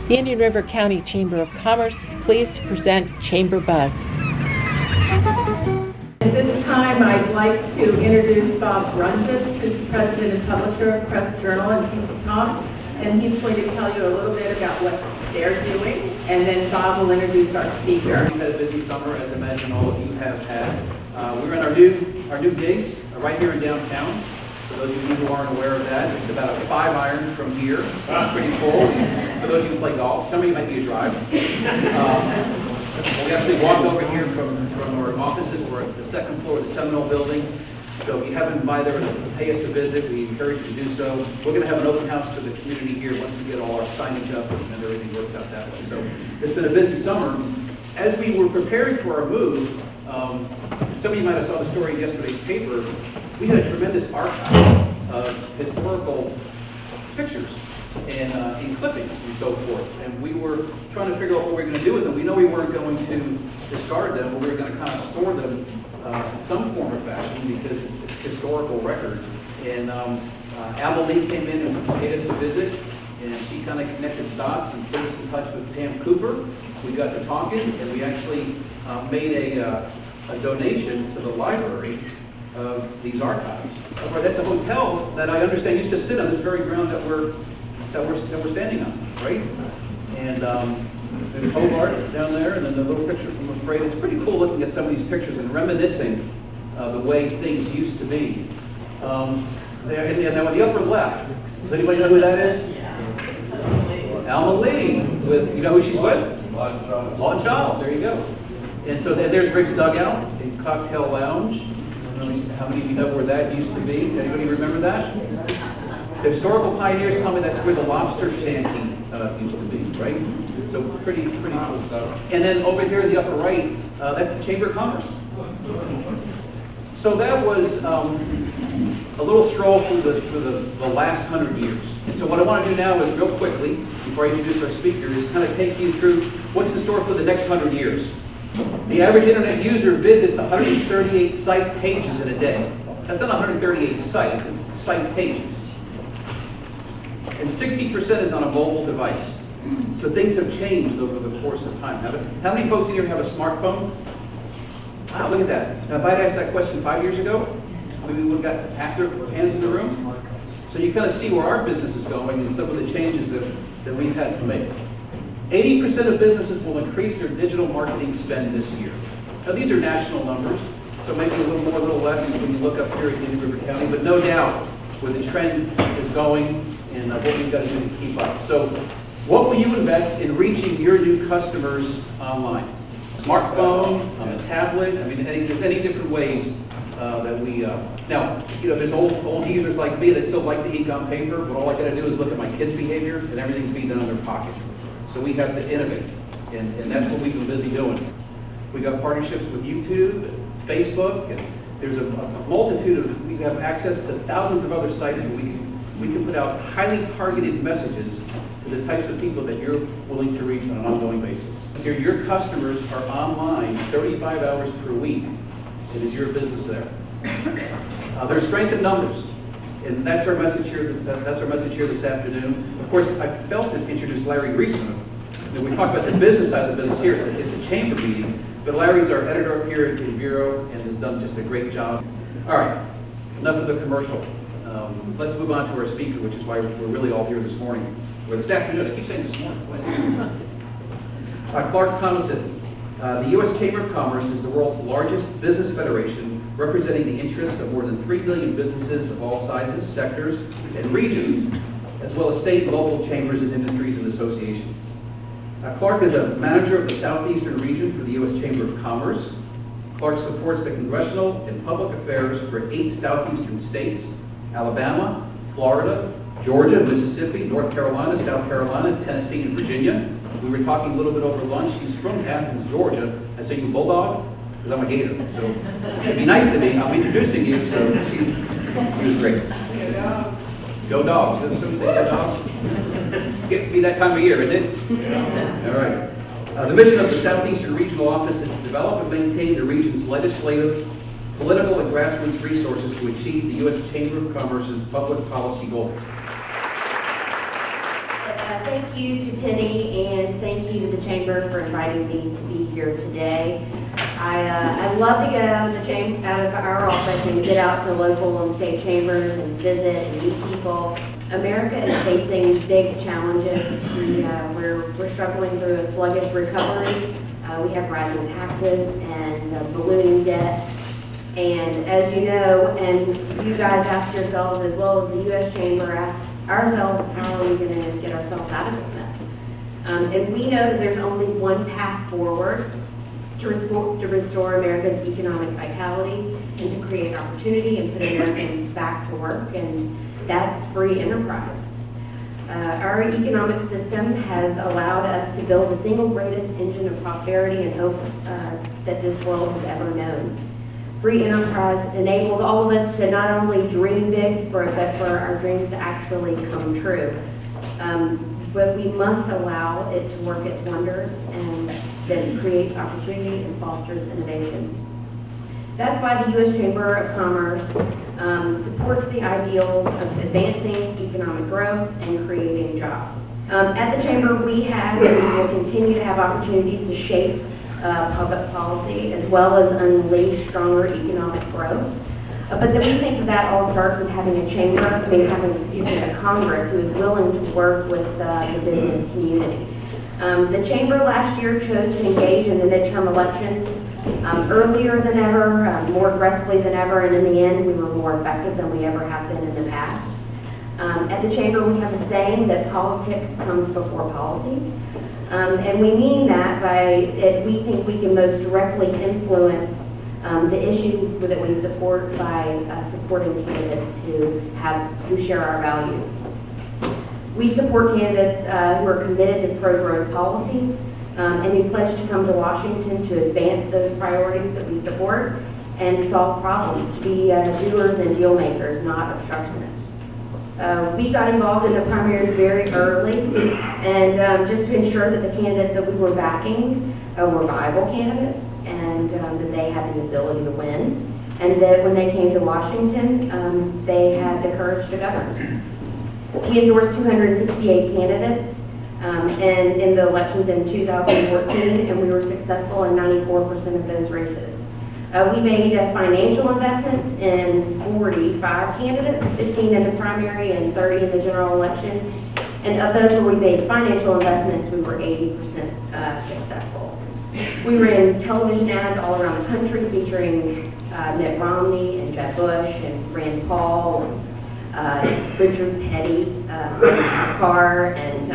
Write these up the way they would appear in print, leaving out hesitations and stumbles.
The Indian River County Chamber of Commerce is pleased to present Chamber Buzz. At this time, I'd like to introduce Bob Brunjes, who's the president and publisher of Press Journal and Tom, and he's going to tell you a little bit about what they're doing, and then Bob will introduce our speaker. We've had a busy summer, as I imagine all of you have had. We're in our new gigs right here in downtown. For those of you who aren't aware of that, it's about a 5-iron from here. Pretty cool. For those of you who play golf, some of you might be a drive. We actually walked over here from our offices. We're at the second floor of the Seminole Building. So if you haven't been by there to pay us a visit, we encourage you to do so. We're going to have an open house to the community here once we get all our signage up and everything works out that way. So it's been a busy summer. As we were preparing for our move, some of you might have saw the story in yesterday's paper. We had a tremendous archive of historical pictures and clippings and so forth. And we were trying to figure out what we were going to do with them. We know we weren't going to discard them, but we were going to kind of store them in some form or fashion because it's historical record. And Amelie came in and paid us a visit, and she kind of connected dots and put us in touch with Pam Cooper. We got to talking, and we actually made a donation to the library of these archives. That's a hotel that I understand used to sit on this very ground that we're standing on, right? And there's Hobart down there, and then the little picture from Afraid. It's pretty cool looking at some of these pictures and reminiscing the way things used to be. Now in the upper left, does anybody know who that is? Yeah. Alma Lee, with, you know who she's with? Lawton Childs, there you go. And so there's Rick's Dugout and Cocktail Lounge. How many of you know where that used to be? Anybody remember that? The historical pioneers tell me that's where the lobster shanty used to be, right? So pretty cool stuff. And then over here in the upper right, that's the Chamber of Commerce. So that was a little stroll through the last 100 years. And so what I want to do now is real quickly, before I introduce our speaker, is kind of take you through what's in store for the next 100 years. The average internet user visits 138 site pages in a day. That's not 138 sites, it's site pages. And 60% is on a mobile device. So things have changed over the course of time. How many folks in here have a smartphone? Wow, look at that. Now, if I'd asked that question 5 years ago, maybe we would have got half their hands in the room. So you kind of see where our business is going and some of the changes that we've had to make. 80% of businesses will increase their digital marketing spend this year. Now, these are national numbers, so maybe a little more, a little less when you look up here at Indian River County, but no doubt where the trend is going and what we've got to do to keep up. So what will you invest in reaching your new customers online? Smartphone, on a tablet, I mean, there's any different ways that we, now, you know, there's old users like me that still like to ink on paper, but all I got to do is look at my kids' behavior and everything's being done in their pocket. So we have to innovate, and that's what we've been busy doing. We got partnerships with YouTube, and Facebook, and there's a multitude of, we have access to thousands of other sites where we can put out highly targeted messages to the types of people that you're willing to reach on an ongoing basis. If your customers are online 35 hours per week, it is your business there. There's strength in numbers. And that's our message here. That's our message here this afternoon. Of course, I felt to introduce Larry Reisman. We talk about the business side of the business here. It's a chamber meeting, but Larry's our editor up here at Vero and has done just a great job. All right, enough of the commercial. Let's move on to our speaker, which is why we're really all here this morning, or this afternoon. I keep saying this morning. Clark Thomason. The U.S. Chamber of Commerce is the world's largest business federation, representing the interests of more than 3 million businesses of all sizes, sectors, and regions, as well as state and local chambers and industries and associations. Clark is a manager of the Southeastern region for the U.S. Chamber of Commerce. Clark supports the congressional and public affairs for 8 southeastern states: Alabama, Florida, Georgia, Mississippi, North Carolina, South Carolina, Tennessee, and Virginia. We were talking a little bit over lunch. She's from Athens, Georgia. I say you bulldog because I'm a gator. So it'd be nice to me. I'm introducing you. So she was great. Go dogs. Didn't somebody say go dogs? Get to be that time of year, isn't it? Yeah. All right. The mission of the Southeastern Regional Office is to develop and maintain the region's legislative, political, and grassroots resources to achieve the U.S. Chamber of Commerce's public policy goals. Thank you to Penny and thank you to the Chamber for inviting me to be here today. I love to get out of our office and get out to local and state chambers and visit and meet people. America is facing big challenges. We're struggling through a sluggish recovery. We have rising taxes and ballooning debt. And as you know, and you guys ask yourselves as well as the U.S. Chamber asks ourselves, how are we going to get ourselves out of this mess? And we know that there's only one path forward to restore America's economic vitality and to create opportunity and put Americans back to work, and that's free enterprise. Our economic system has allowed us to build the single greatest engine of prosperity and hope that this world has ever known. Free enterprise enables all of us to not only dream big, but for our dreams to actually come true. But we must allow it to work its wonders, and that it creates opportunity and fosters innovation. That's why the U.S. Chamber of Commerce supports the ideals of advancing economic growth and creating jobs. At the Chamber, we have and we will continue to have opportunities to shape public policy as well as unleash stronger economic growth. But then we think that all starts with having a Congress who is willing to work with the business community. The Chamber last year chose to engage in the midterm elections earlier than ever, more aggressively than ever, and in the end we were more effective than we ever have been in the past. At the Chamber we have a saying that politics comes before policy. And we mean that we think we can most directly influence the issues that we support by supporting candidates who share our values. We support candidates who are committed to pro-growth policies and who pledge to come to Washington to advance those priorities that we support and to solve problems, to be doers and deal makers, not obstructionists. We got involved in the primaries very early, and just to ensure that the candidates that we were backing were viable candidates, and that they had the ability to win, and that when they came to Washington, they had the courage to govern. We endorsed 268 candidates and in the elections in 2014, and we were successful in 94% of those races. We made financial investments in 45 candidates, 15 in the primary and 30 in the general election. And of those where we made financial investments, we were 80% successful. We ran television ads all around the country featuring Mitt Romney and Jeb Bush and Rand Paul and Richard Petty from NASCAR and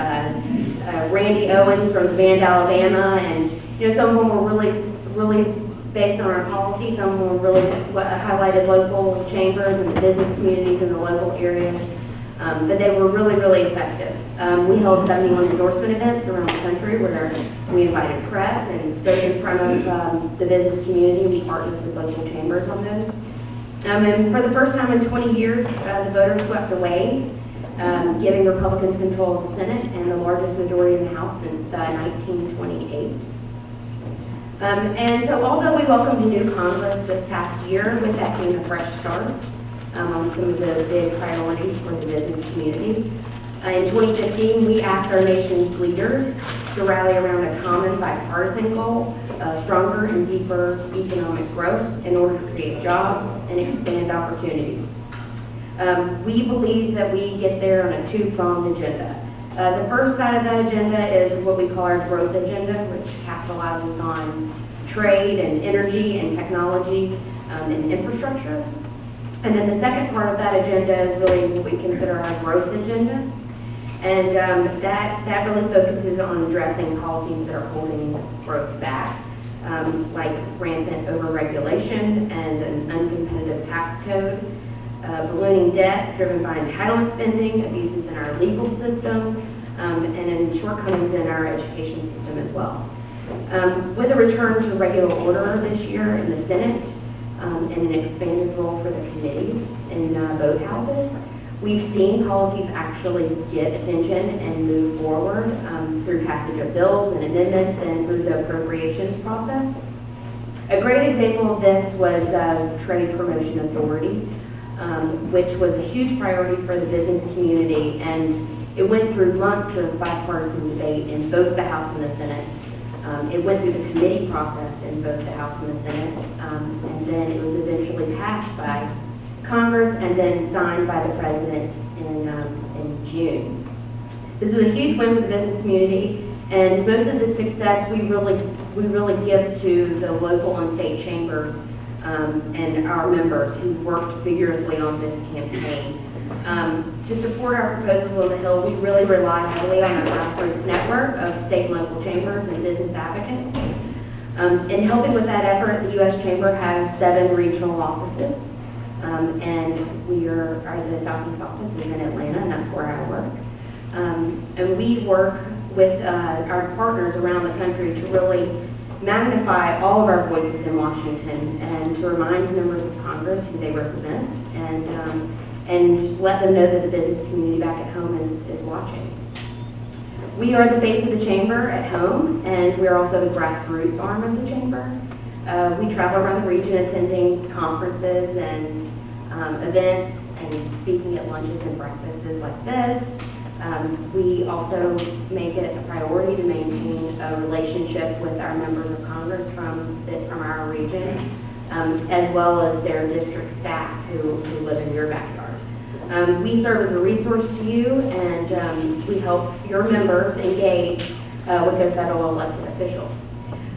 Randy Owens from the band Alabama. And some of them were really based on our policy. Some of them really highlighted local chambers and the business communities in the local areas. But they were really effective. We held 71 endorsement events around the country where we invited press and spoke in front of the business community. We partnered with local chambers on those. And for the first time in 20 years, the voters swept away, giving Republicans control of the Senate and the largest majority in the House since 1928. And so although we welcomed a new Congress this past year, with that came a fresh start on some of the big priorities for the business community. In 2015, we asked our nation's leaders to rally around a common bipartisan goal, stronger and deeper economic growth in order to create jobs and expand opportunities. We believe that we get there on a two-pronged agenda. The first side of that agenda is what we call our growth agenda, which capitalizes on trade and energy and technology and infrastructure. And then the second part of that agenda is really what we consider our growth agenda. And that really focuses on addressing policies that are holding growth back, like rampant overregulation and an uncompetitive tax code, ballooning debt driven by entitlement spending, abuses in our legal system, and in shortcomings in our education system as well. With a return to regular order this year in the Senate and an expanded role for the committees in both houses, we've seen policies actually get attention and move forward through passage of bills and amendments and through the appropriations process. A great example of this was Trade Promotion Authority, which was a huge priority for the business community, and It went through months of bipartisan debate in both the House and the Senate. It went through the committee process in both the House and the Senate, and then it was eventually passed by Congress and then signed by the President in June. This was a huge win for the business community, and most of the success we really give to the local and state chambers and our members who worked vigorously on this campaign. To support our proposals on the Hill, we really rely heavily on our grassroots network of state and local chambers and business advocates. In helping with that effort, the U.S. Chamber has 7 regional offices, and the Southeast office is in Atlanta, and that's where I work. And we work with our partners around the country to really magnify all of our voices in Washington and to remind members of Congress who they represent and let them know that the business community back at home is watching. We are the face of the chamber at home, and we're also the grassroots arm of the chamber. We travel around the region attending conferences and events and speaking at lunches and breakfasts like this. We also make it a priority to maintain a relationship with our members of Congress from our region, as well as their district staff who live in your backyard. We serve as a resource to you, and we help your members engage with their federal elected officials.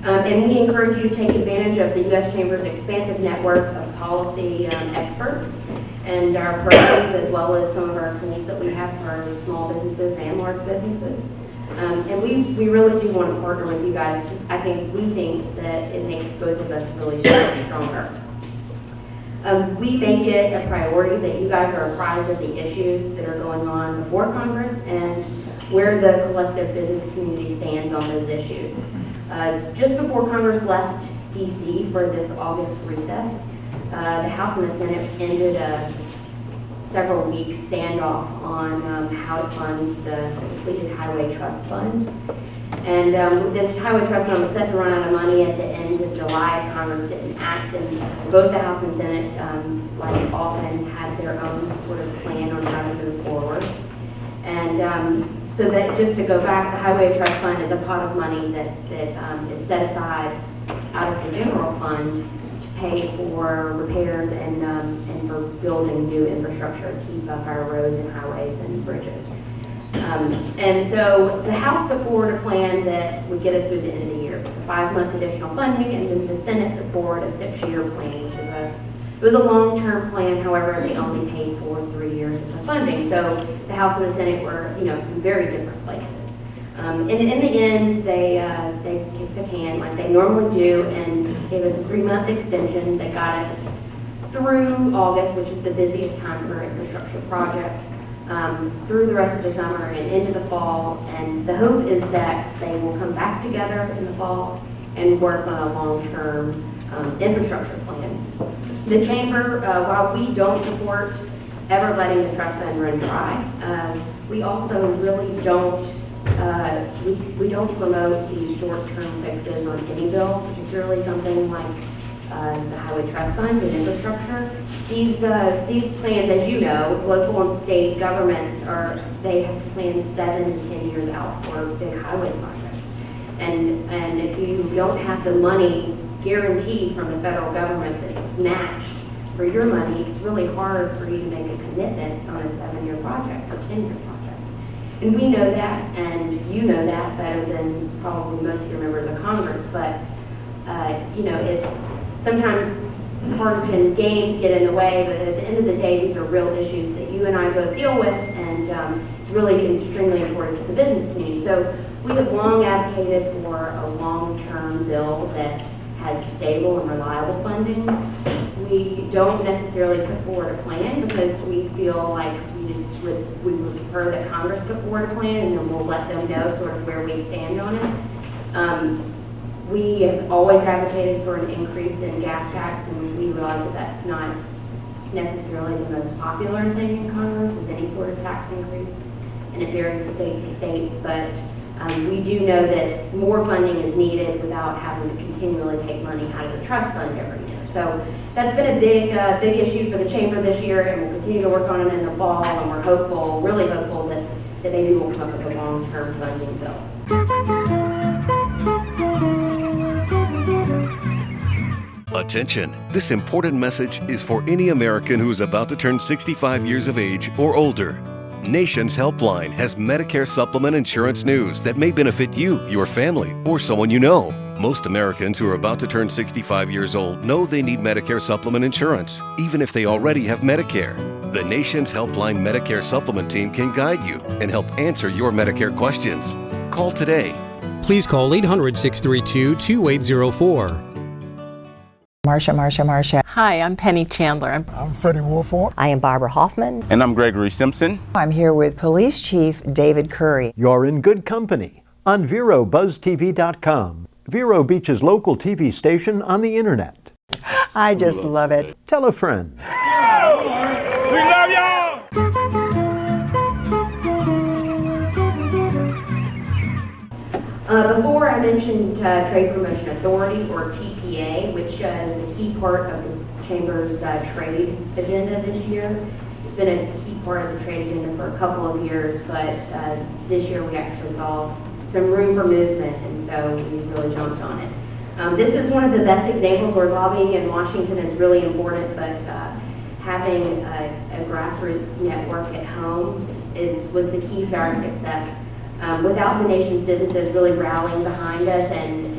And we encourage you to take advantage of the U.S. Chamber's expansive network of policy experts and our programs, as well as some of our tools that we have for small businesses and large businesses. And we really do want to partner with you guys. We think that it makes both of us really stronger. We make it a priority that you guys are apprised of the issues that are going on before Congress and where the collective business community stands on those issues. Just before Congress left D.C. for this August recess, the House and the Senate ended a several weeks standoff on how to fund the completed Highway Trust Fund. And this Highway Trust Fund was set to run out of money at the end of July. Congress didn't act, and both the House and Senate, like often, had their own sort of plan on how to move forward. And so that, just to go back, the Highway Trust Fund is a pot of money that is set aside out of the general fund to pay for repairs and for building new infrastructure to keep up our roads and highways and bridges. And so the House put forward a plan that would get us through the end of the year. It's a 5-month additional funding, and then the Senate put forward a 6-year plan, which is it was a long-term plan. However, they only paid for 3 years of the funding. So the House and the Senate were, in very different places. And in the end, they kicked the can like they normally do and gave us a 3-month extension that got us through August, which is the busiest time for infrastructure projects, through the rest of the summer and into the fall. And the hope is that they will come back together in the fall and work on a long-term infrastructure plan. The Chamber, while we don't support ever letting the trust fund run dry, we also really don't we don't promote these short-term fixes on any bill, particularly something like the Highway Trust Fund and infrastructure. These plans, as you know, local and state governments they have to plan 7 to 10 years out for big highway projects. And if you don't have the money guaranteed from the federal government that is matched for your money, it's really hard for you to make a commitment on a 7-year project or 10-year project. And we know that, and you know that better than probably most of your members of Congress, but it's sometimes partisan games get in the way, but at the end of the day, these are real issues that you and I both deal with, and it's really extremely important to the business community. So we have long advocated for a long-term bill that has stable and reliable funding. We don't necessarily put forward a plan because we feel like we would prefer that Congress put forward a plan, and then we'll let them know sort of where we stand on it. We have always advocated for an increase in gas tax, and we realize that that's not necessarily the most popular thing in Congress, is any sort of tax increase, and it varies state to state, but we do know that more funding is needed without having to continually take money out of the trust fund every year. So that's been a big issue for the Chamber this year, and we'll continue to work on it in the fall, and we're hopeful, really hopeful, that that maybe we'll come up with a long-term funding bill. Attention! This important message is for any American who is about to turn 65 years of age or older. Nation's Helpline has Medicare supplement insurance news that may benefit you, your family, or someone you know. Most Americans who are about to turn 65 years old know they need Medicare supplement insurance, even if they already have Medicare. The Nation's Helpline Medicare Supplement Team can guide you and help answer your Medicare questions. Call today. Please call 800-632-2804. Marsha. Hi, I'm Penny Chandler. I'm Freddie Wolford. I am Barbara Hoffman. And I'm Gregory Simpson. I'm here with Police Chief David Curry. You're in good company on VeroBuzzTV.com, Vero Beach's local TV station on the internet. I just love it. Tell a friend. We love y'all! Before I mentioned Trade Promotion Authority, or TPA, which is a key part of the Chamber's trade agenda this year. It's been a key part of the trade agenda for a couple of years, but this year we actually saw some room for movement, and so we really jumped on it. This is one of the best examples where lobbying in Washington is really important, but having a grassroots network at home was the key to our success. Without the nation's businesses really rallying behind us and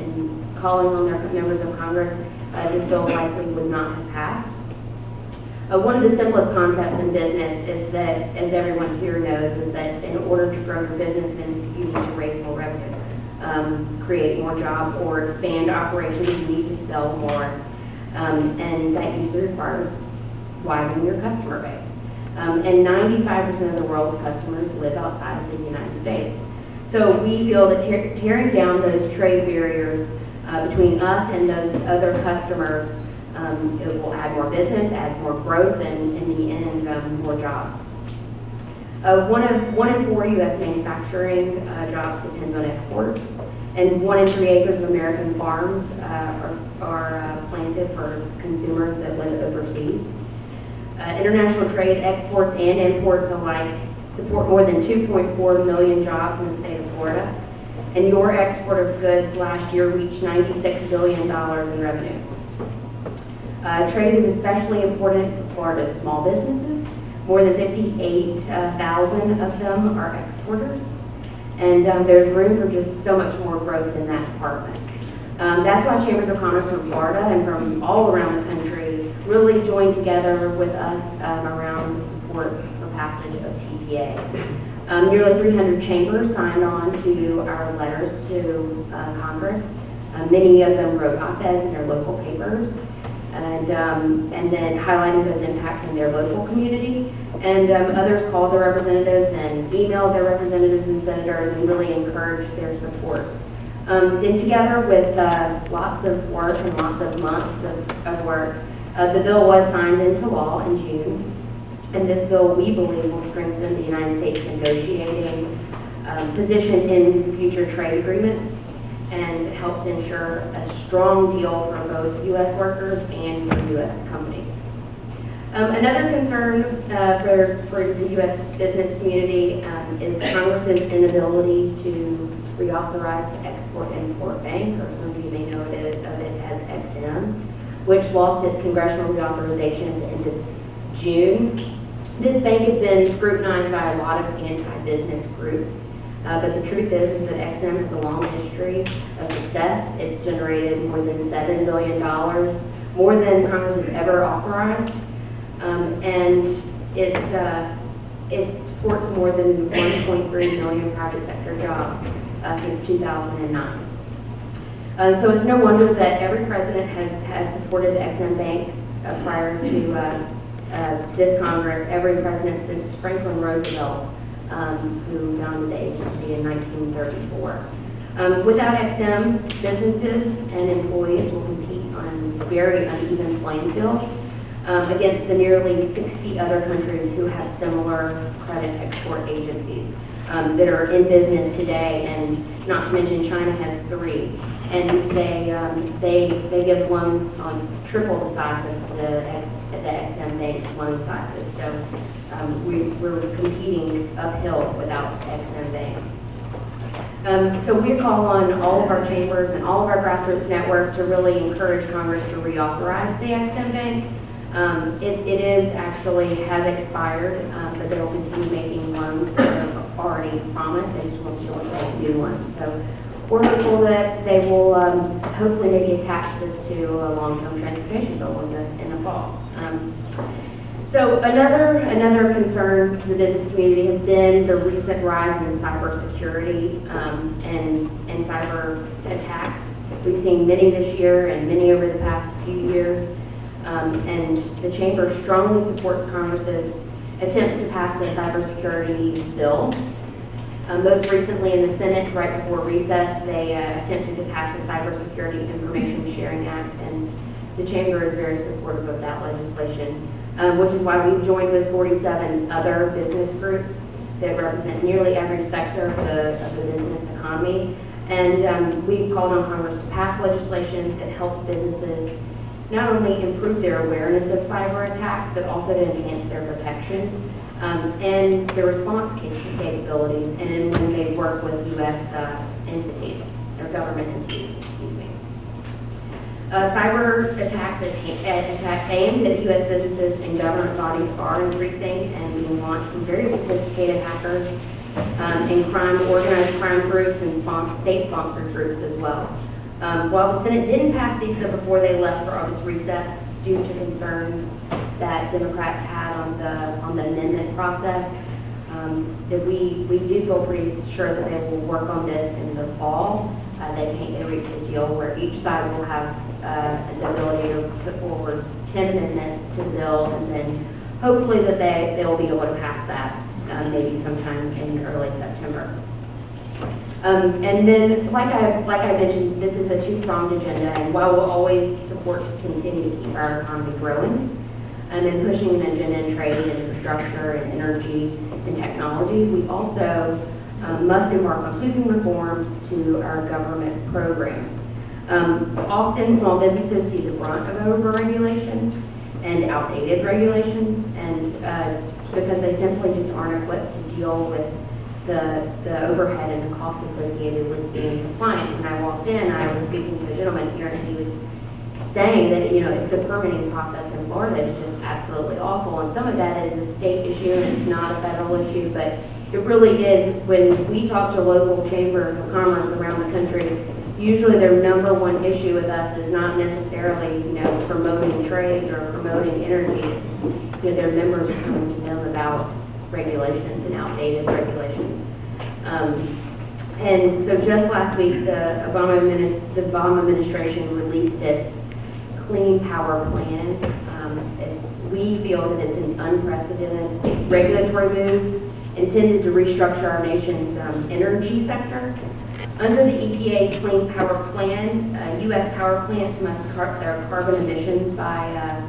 calling on their members of Congress, this bill likely would not have passed. One of the simplest concepts in business is that, as everyone here knows, is that in order to grow your business, then you need to raise more revenue, create more jobs, or expand operations. You need to sell more, and that usually requires widening your customer base. And 95% of the world's customers live outside of the United States. So we feel that tearing down those trade barriers between us and those other customers, it will add more business, adds more growth, and in the end, more jobs. One in 4 U.S. manufacturing jobs depends on exports, and 1 in 3 acres of American farms are planted for consumers that live overseas. International trade, exports and imports alike, support more than 2.4 million jobs in the state of Florida. And your export of goods last year reached $96 billion in revenue. Trade is especially important for Florida's small businesses. More than 58,000 of them are exporters. And there's room for just so much more growth in that department. That's why Chambers of Commerce from Florida and from all around the country really joined together with us around the support for passage of TPA. Nearly 300 chambers signed on to our letters to Congress. Many of them wrote op-eds in their local papers, and then highlighting those impacts in their local community. And others called their representatives and emailed their representatives and senators and really encouraged their support. And together with lots of work and lots of months of work, the bill was signed into law in June. And this bill, we believe, will strengthen the United States negotiating position in future trade agreements and helps to ensure a strong deal for both U.S. workers and for U.S. companies. Another concern for the U.S. business community is Congress's inability to reauthorize the Export-Import Bank, or some of you may know of it as XM, which lost its congressional reauthorization at the end of June. This bank has been scrutinized by a lot of anti-business groups, but the truth is that XM has a long history of success. It's generated more than $7 billion, more than Congress has ever authorized, and it supports more than 1.3 million private sector jobs since 2009. So it's no wonder that every president has supported the XM Bank prior to this Congress, every president since Franklin Roosevelt, who founded the agency in 1934. Without XM, businesses and employees will compete on a very uneven playing field against the nearly 60 other countries who have similar credit export agencies that are in business today, and not to mention China has 3. And they give loans on triple the size of the XM Bank's loan sizes. So we're competing uphill without Ex-Im Bank. So we call on all of our chambers and all of our grassroots network to really encourage Congress to reauthorize the Ex-Im Bank. It is actually has expired, but they will continue making loans that have already promised. They just want to make new ones. So we're hopeful that they will hopefully maybe attach this to a long-term transportation bill in the fall. So another concern to the business community has been the recent rise in cybersecurity and cyber attacks. We've seen many this year and many over the past few years. And the Chamber strongly supports Congress's attempts to pass a cybersecurity bill. Most recently in the Senate, right before recess, they attempted to pass the Cybersecurity Information Sharing Act, and the Chamber is very supportive of that legislation, which is why we've joined with 47 other business groups that represent nearly every sector of the business economy. And we've called on Congress to pass legislation that helps businesses not only improve their awareness of cyber attacks, but also to enhance their protection and their response capabilities, and when they work with U.S. entities, or government entities, excuse me. Cyber attacks aimed at U.S. businesses and government bodies are increasing and being launched from very sophisticated hackers and organized crime groups and state-sponsored groups as well. While the Senate didn't pass CISA before they left for August recess due to concerns that Democrats had on the amendment process, that we do feel pretty sure that they will work on this in the fall. They reach a deal where each side will have the ability to put forward 10 amendments to the bill, and then hopefully that they'll be able to pass that maybe sometime in early September. And then, like I mentioned, this is a two-pronged agenda, and while we'll always support to continue to keep our economy growing, and pushing an agenda in trade and infrastructure and energy and technology, we also must embark on sweeping reforms to our government programs. Often, small businesses see the brunt of overregulation and outdated regulations, and because they simply just aren't equipped to deal with the overhead and the costs associated with being compliant. When I walked in, I was speaking to a gentleman here, and he was saying that, you know, the permitting process in Florida is just absolutely awful, and some of that is a state issue and it's not a federal issue, but it really is. When we talk to local chambers of commerce around the country, usually their number one issue with us is not necessarily, you know, promoting trade or promoting energy. It's, you know, their members are coming to them about regulations and outdated regulations. And so just last week, the Obama administration released its Clean Power Plan. We feel that it's an unprecedented regulatory move intended to restructure our nation's energy sector. Under the EPA's Clean Power Plan, U.S. power plants must cut their carbon emissions by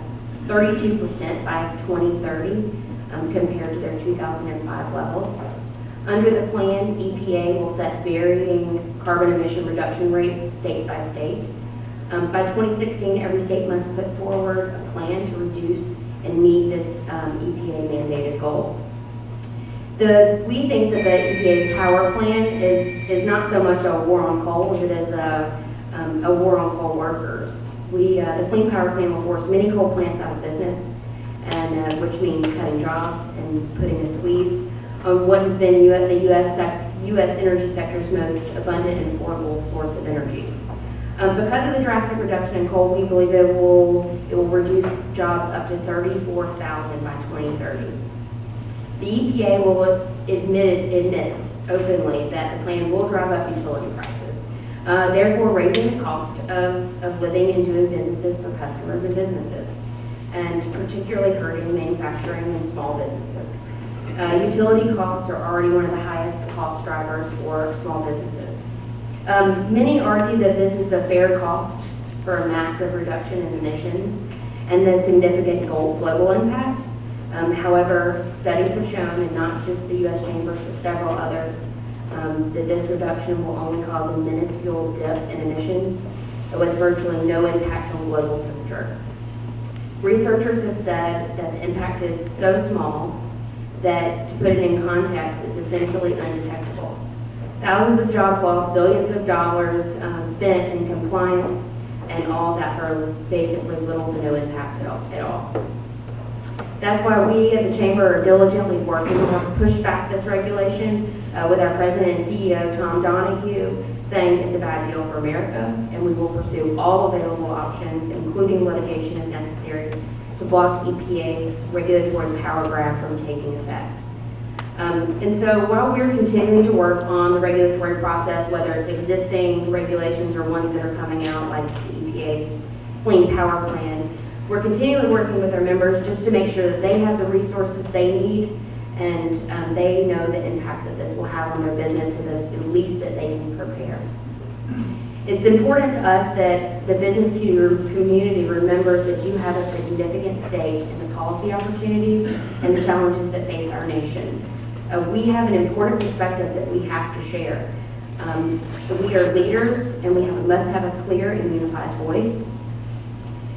32% by 2030 compared to their 2005 levels. Under the plan, EPA will set varying carbon emission reduction rates state by state. By 2016, every state must put forward a plan to reduce and meet this EPA mandated goal. We think that the EPA's power plan is not so much a war on coal as it is a war on coal workers. The Clean Power Plan will force many coal plants out of business, and which means cutting jobs and putting a squeeze on what has been the U.S. energy sector's most abundant and affordable source of energy. Because of the drastic reduction in coal, we believe it will reduce jobs up to 34,000 by 2030. The EPA admits openly that the plan will drive up utility prices, therefore raising the cost of living and doing businesses for customers and businesses, and particularly hurting manufacturing and small businesses. Utility costs are already one of the highest cost drivers for small businesses. Many argue that this is a fair cost for a massive reduction in emissions and the significant global impact. However, studies have shown, and not just the U.S. Chambers, but several others, that this reduction will only cause a minuscule dip in emissions with virtually no impact on global temperature. Researchers have said that the impact is so small that, to put it in context, is essentially undetectable. Thousands of jobs lost, billions of dollars spent in compliance, and all that for basically little to no impact at all. That's why we at the Chamber are diligently working to push back this regulation with our President and CEO, Tom Donahue, saying it's a bad deal for America, and we will pursue all available options, including litigation if necessary, to block EPA's regulatory power grab from taking effect. And so while we're continuing to work on the regulatory process, whether it's existing regulations or ones that are coming out like the EPA's Clean Power Plan, we're continually working with our members just to make sure that they have the resources they need and they know the impact that this will have on their business so that at least that they can prepare. It's important to us that the business community remembers that you have a significant stake in the policy opportunities and the challenges that face our nation. We have an important perspective that we have to share. We are leaders and we must have a clear and unified voice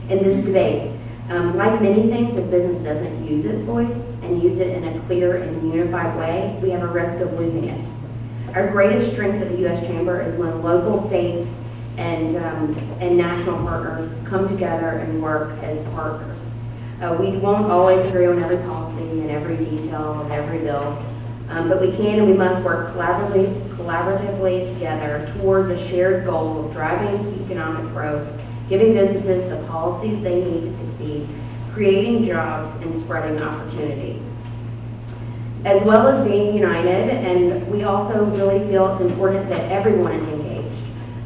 in this debate. Like many things, if business doesn't use its voice and use it in a clear and unified way, we have a risk of losing it. Our greatest strength of the U.S. Chamber is when local, state, and national partners come together and work as partners. We won't always agree on every policy and every detail of every bill, but we can and we must work collaboratively together towards a shared goal of driving economic growth, giving businesses the policies they need to succeed, creating jobs, and spreading opportunity. As well as being united, and we also really feel it's important that everyone is engaged.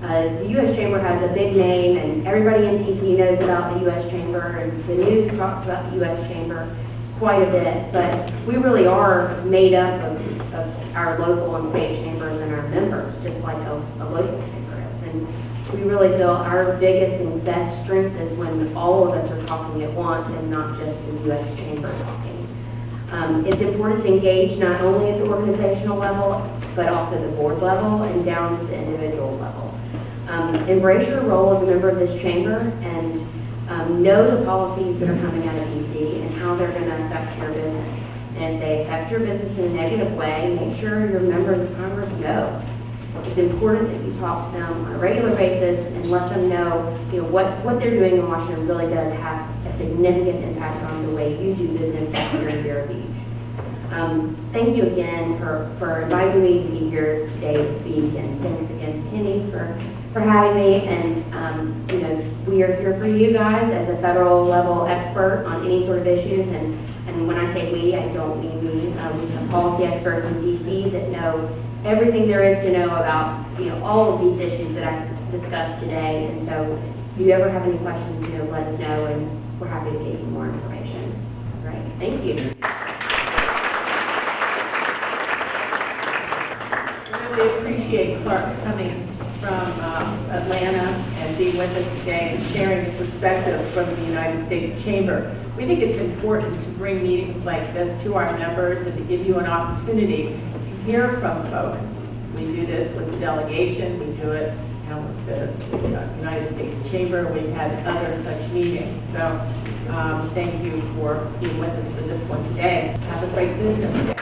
The U.S. Chamber has a big name, and everybody in DC knows about the U.S. Chamber, and the news talks about the U.S. Chamber quite a bit, but we really are made up of our local and state chambers and our members, just like a local chamber is. And we really feel our biggest and best strength is when all of us are talking at once and not just the U.S. Chamber talking. It's important to engage not only at the organizational level, but also the board level and down to the individual level. Embrace your role as a member of this chamber and know the policies that are coming out of DC and how they're going to affect your business. And if they affect your business in a negative way, make sure your members of Congress know. It's important that you talk to them on a regular basis and let them know, what they're doing in Washington really does have a significant impact on the way you do business back here in Vero Beach. Thank you again for inviting me to be here today to speak, and thanks again to Kenny for having me. And we are here for you guys as a federal level expert on any sort of issues. And when I say we, I don't mean me. We have policy experts in DC that know everything there is to know about all of these issues that I discussed today. And so if you ever have any questions, let us know, and we're happy to give you more information. All right, thank you. Really appreciate Clark coming from Atlanta and being with us today and sharing the perspective from the United States Chamber. We think it's important to bring meetings like this to our members and to give you an opportunity to hear from folks. We do this with the delegation, we do it with the United States Chamber, we've had other such meetings. So thank you for being with us for this one today. Have a great business day.